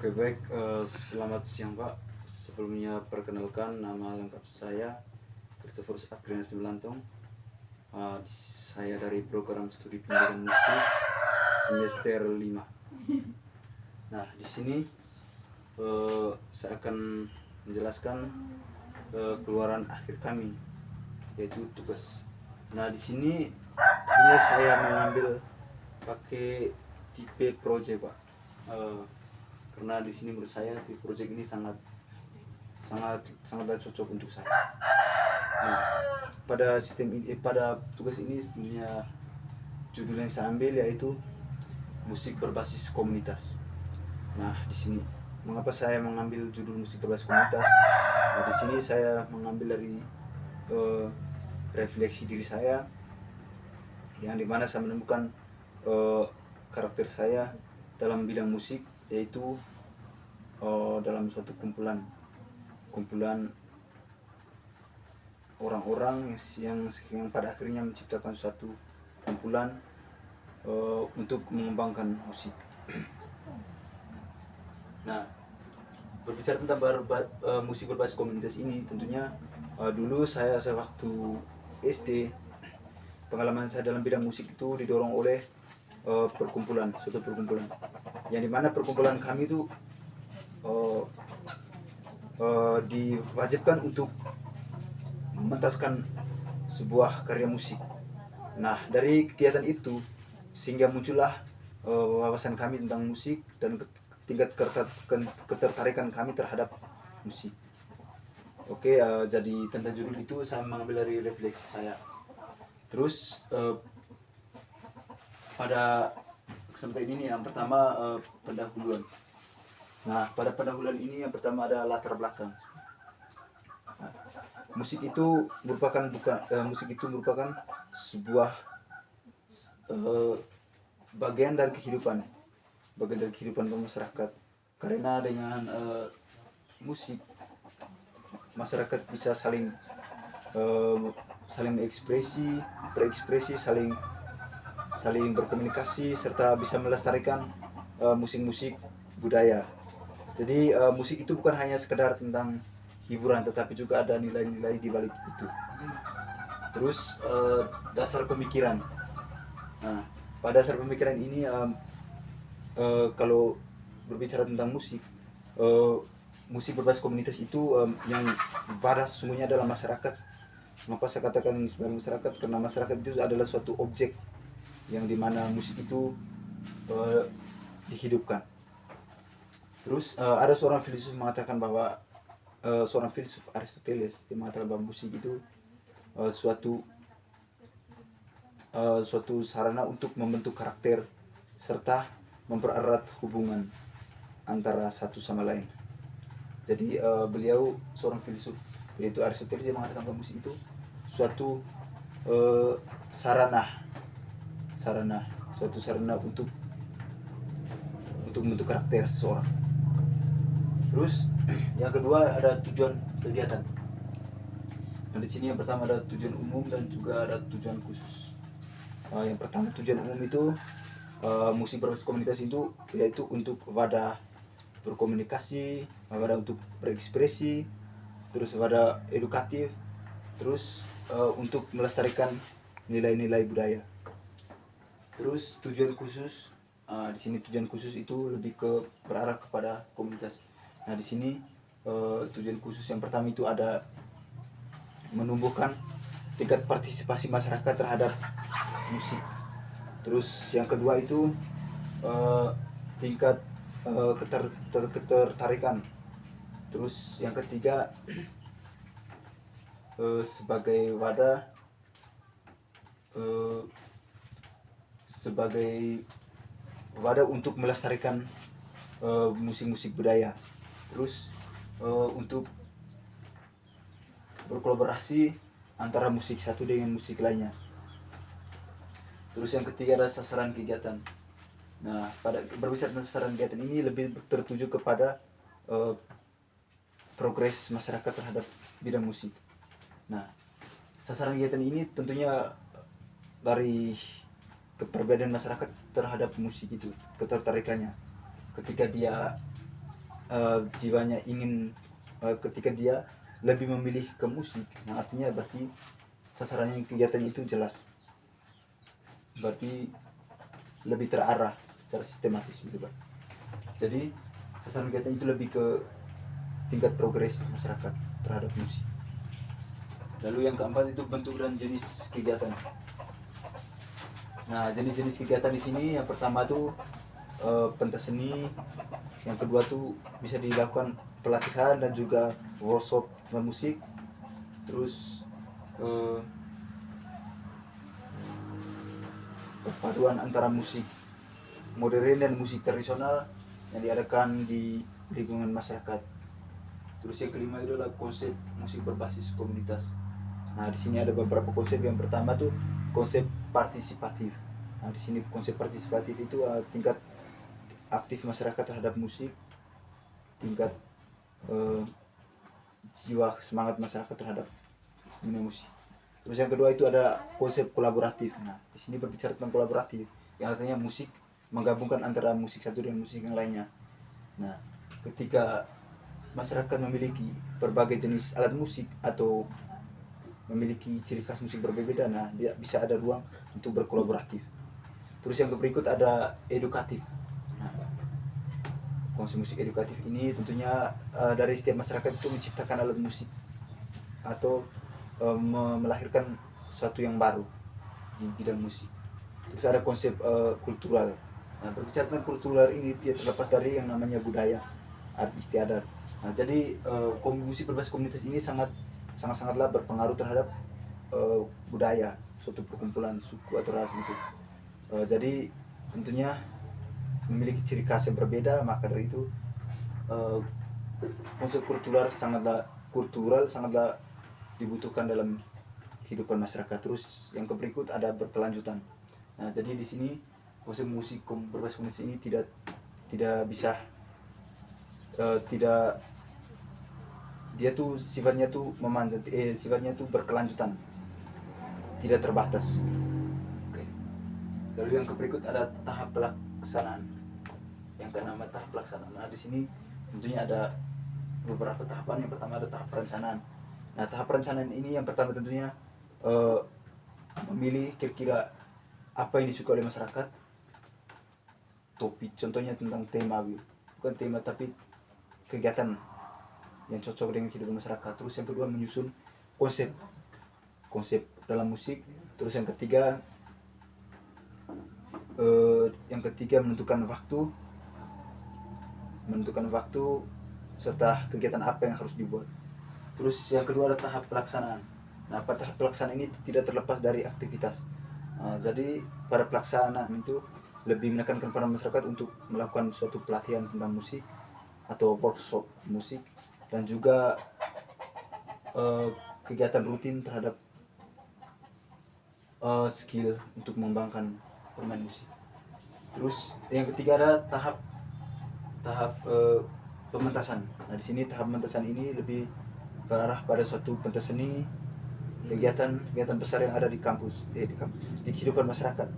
Oke baik, selamat siang Pak. Sebelumnya perkenalkan nama lengkap saya Christopherus Adrianus Melantong. Saya dari program studi pendidikan musik semester 5. Nah, di sini saya akan menjelaskan keluaran akhir kami, yaitu tugas. Nah, di sini tentunya saya mengambil pakai tipe project Pak. Karena di sini menurut saya tipe project ini sangatlah cocok untuk saya. Nah, pada sistem ini, pada tugas ini sebenarnya judul yang saya ambil yaitu musik berbasis komunitas. Nah, di sini mengapa saya mengambil judul musik berbasis komunitas? Nah, di sini saya mengambil dari refleksi diri saya, yang dimana saya menemukan karakter saya dalam bidang musik, yaitu dalam suatu kumpulan orang-orang yang pada akhirnya menciptakan suatu kumpulan untuk mengembangkan musik. Nah, berbicara tentang musik berbasis komunitas ini, tentunya dulu saya waktu SD, pengalaman saya dalam bidang musik itu didorong oleh suatu perkumpulan, yang dimana perkumpulan kami itu diwajibkan untuk mementaskan sebuah karya musik. Nah, dari kegiatan itu sehingga muncullah wawasan kami tentang musik dan tingkat ketertarikan kami terhadap musik. Oke, jadi tentang judul itu saya mengambil dari refleksi saya. Terus pada kesempatan ini yang pertama pendahuluan. Nah, pada pendahuluan ini yang pertama ada latar belakang. Nah, musik itu merupakan sebuah bagian dari kehidupan masyarakat. Karena dengan musik, masyarakat bisa saling berekspresi, saling berkomunikasi, serta bisa melestarikan musik-musik budaya. Jadi musik itu bukan hanya sekedar tentang hiburan, tetapi juga ada nilai-nilai di balik itu. Terus dasar pemikiran. Nah, pada dasar pemikiran ini kalau berbicara tentang musik, musik berbasis komunitas itu yang pada sesungguhnya adalah masyarakat. Maka saya katakan sebagai masyarakat, karena masyarakat itu adalah suatu objek yang dimana musik itu dihidupkan. Terus ada seorang filsuf mengatakan bahwa seorang filsuf Aristoteles, dia mengatakan bahwa musik itu suatu sarana untuk membentuk karakter serta mempererat hubungan antara satu sama lain. Jadi beliau seorang filsuf yaitu Aristoteles, dia mengatakan bahwa musik itu suatu sarana untuk membentuk karakter seseorang. Terus yang kedua ada tujuan kegiatan. Nah, di sini yang pertama ada tujuan umum dan juga ada tujuan khusus. Yang pertama tujuan umum itu musik berbasis komunitas itu yaitu untuk wadah berkomunikasi, wadah untuk berekspresi, terus wadah edukatif, terus untuk melestarikan nilai-nilai budaya. Terus tujuan khusus, di sini tujuan khusus itu lebih berarah kepada komunitas. Nah, di sini tujuan khusus yang pertama itu ada menumbuhkan tingkat partisipasi masyarakat terhadap musik. Terus yang kedua itu tingkat ketertarikan. Terus yang ketiga sebagai wadah untuk melestarikan musik-musik budaya. Terus untuk berkolaborasi antara musik satu dengan musik lainnya. Terus yang ketiga adalah sasaran kegiatan. Nah, pada berbicara tentang sasaran kegiatan ini lebih tertuju kepada progres masyarakat terhadap bidang musik. Nah, sasaran kegiatan ini tentunya dari keperbedaan masyarakat terhadap musik itu, ketertarikannya. Ketika dia jiwanya ingin ketika dia lebih memilih ke musik, nah artinya berarti sasarannya kegiatannya itu jelas, berarti lebih terarah secara sistematis gitu Pak. Jadi sasaran kegiatan itu lebih ke tingkat progres masyarakat terhadap musik. Lalu yang keempat itu bentuk dan jenis kegiatan. Nah, jenis-jenis kegiatan di sini yang pertama tuh pentas seni, yang kedua tuh bisa dilakukan pelatihan dan juga workshop musik, terus eh, perpaduan antara musik modern dan musik tradisional yang diadakan di lingkungan masyarakat. Terus yang kelima itu adalah konsep musik berbasis komunitas. Nah, di sini ada beberapa konsep. Yang pertama tuh konsep partisipatif. Nah, di sini konsep partisipatif itu tingkat aktif masyarakat terhadap musik, tingkat jiwa semangat masyarakat terhadap dunia musik. Terus yang kedua itu ada konsep kolaboratif. Nah, di sini berbicara tentang kolaboratif, yang artinya musik menggabungkan antara musik satu dan musik yang lainnya. Nah, ketika masyarakat memiliki berbagai jenis alat musik atau memiliki ciri khas musik berbeda, nah dia bisa ada ruang untuk berkolaboratif. Terus yang berikut ada edukatif. Nah, konsep musik edukatif ini tentunya dari setiap masyarakat itu menciptakan alat musik atau melahirkan sesuatu yang baru di bidang musik. Terus ada konsep kultural. Nah, berbicara tentang kultural ini tidak terlepas dari yang namanya budaya, arti istiadat. Nah, jadi musik berbasis komunitas ini sangatlah berpengaruh terhadap budaya suatu perkumpulan suku atau ras gitu. Jadi tentunya memiliki ciri khas yang berbeda, maka dari itu konsep kultural sangatlah dibutuhkan dalam kehidupan masyarakat. Terus yang berikut ada berkelanjutan. Nah, jadi di sini konsep musik berbasis komunitas ini tidak bisa tidak dia tuh sifatnya tuh memanjat, sifatnya tuh berkelanjutan, tidak terbatas. Oke. Lalu yang berikut ada tahap pelaksanaan. Yang keenam tahap pelaksanaan. Nah, di sini tentunya ada beberapa tahapan. Yang pertama ada tahap perencanaan. Nah, tahap perencanaan ini yang pertama tentunya memilih kira-kira apa yang disukai oleh masyarakat, topik, contohnya tentang tema, bukan tema tapi kegiatan yang cocok dengan kehidupan masyarakat. Terus yang kedua menyusun konsep dalam musik. Terus yang ketiga menentukan waktu serta kegiatan apa yang harus dibuat. Terus yang kedua ada tahap pelaksanaan. Nah, pada tahap pelaksanaan ini tidak terlepas dari aktivitas. Jadi pada pelaksanaan itu lebih menekankan pada masyarakat untuk melakukan suatu pelatihan tentang musik atau workshop musik, dan juga kegiatan rutin terhadap skill untuk mengembangkan bermain musik. Terus yang ketiga ada tahap pementasan. Nah, di sini tahap pementasan ini lebih berarah pada suatu pentas seni, kegiatan besar yang ada di kampus, di kehidupan masyarakat.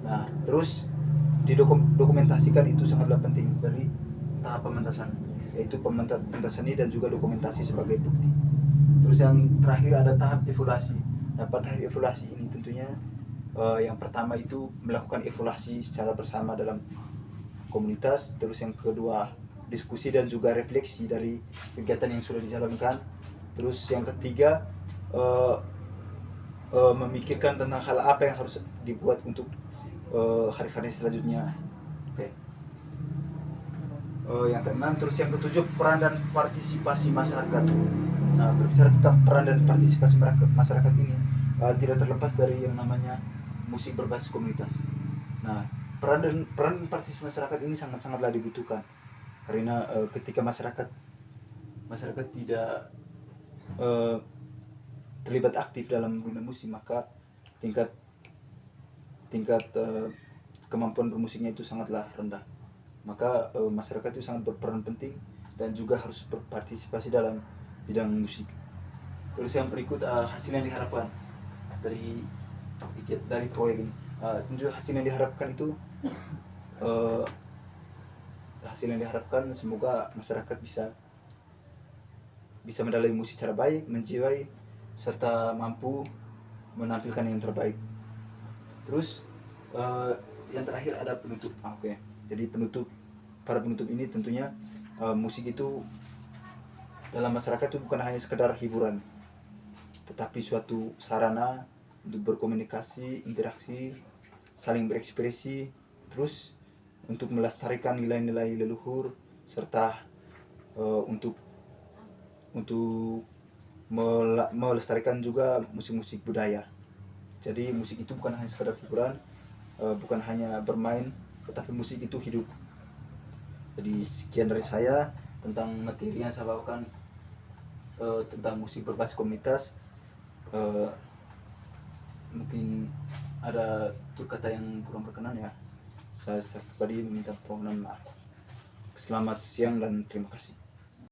Nah, terus didokumentasikan itu sangatlah penting dari tahap pementasan, yaitu pentas seni dan juga dokumentasi sebagai bukti. Terus yang terakhir ada tahap evaluasi. Nah, pada tahap evaluasi ini tentunya yang pertama itu melakukan evaluasi secara bersama dalam komunitas. Terus yang kedua diskusi dan juga refleksi dari kegiatan yang sudah dijalankan. Terus yang ketiga memikirkan tentang hal apa yang harus dibuat untuk hari-hari selanjutnya. Oke. Yang keenam, terus yang ketujuh peran dan partisipasi masyarakat. Nah, berbicara tentang peran dan partisipasi masyarakat ini tidak terlepas dari yang namanya musik berbasis komunitas. Nah, peran partisipasi masyarakat ini sangatlah dibutuhkan, karena ketika masyarakat tidak terlibat aktif dalam dunia musik, maka tingkat kemampuan bermusiknya itu sangatlah rendah. Maka masyarakat itu sangat berperan penting dan juga harus berpartisipasi dalam bidang musik. Terus yang berikut hasil yang diharapkan dari proyek ini. Tentu hasil yang diharapkan itu hasil yang diharapkan semoga masyarakat bisa mendalami musik secara baik, menjiwai serta mampu menampilkan yang terbaik. Terus yang terakhir ada penutup. Oke. Jadi para penutup ini tentunya musik itu dalam masyarakat itu bukan hanya sekedar hiburan, tetapi suatu sarana untuk berkomunikasi, interaksi, saling berekspresi, terus untuk melestarikan nilai-nilai leluhur serta untuk melestarikan juga musik-musik budaya. Jadi musik itu bukan hanya sekedar hiburan, bukan hanya bermain, tetapi musik itu hidup. Jadi sekian dari saya tentang materi yang saya bawakan tentang musik berbasis komunitas. Mungkin ada tutur kata yang kurang berkenan ya. Saya pribadi meminta permohonan maaf. Selamat siang dan terima kasih.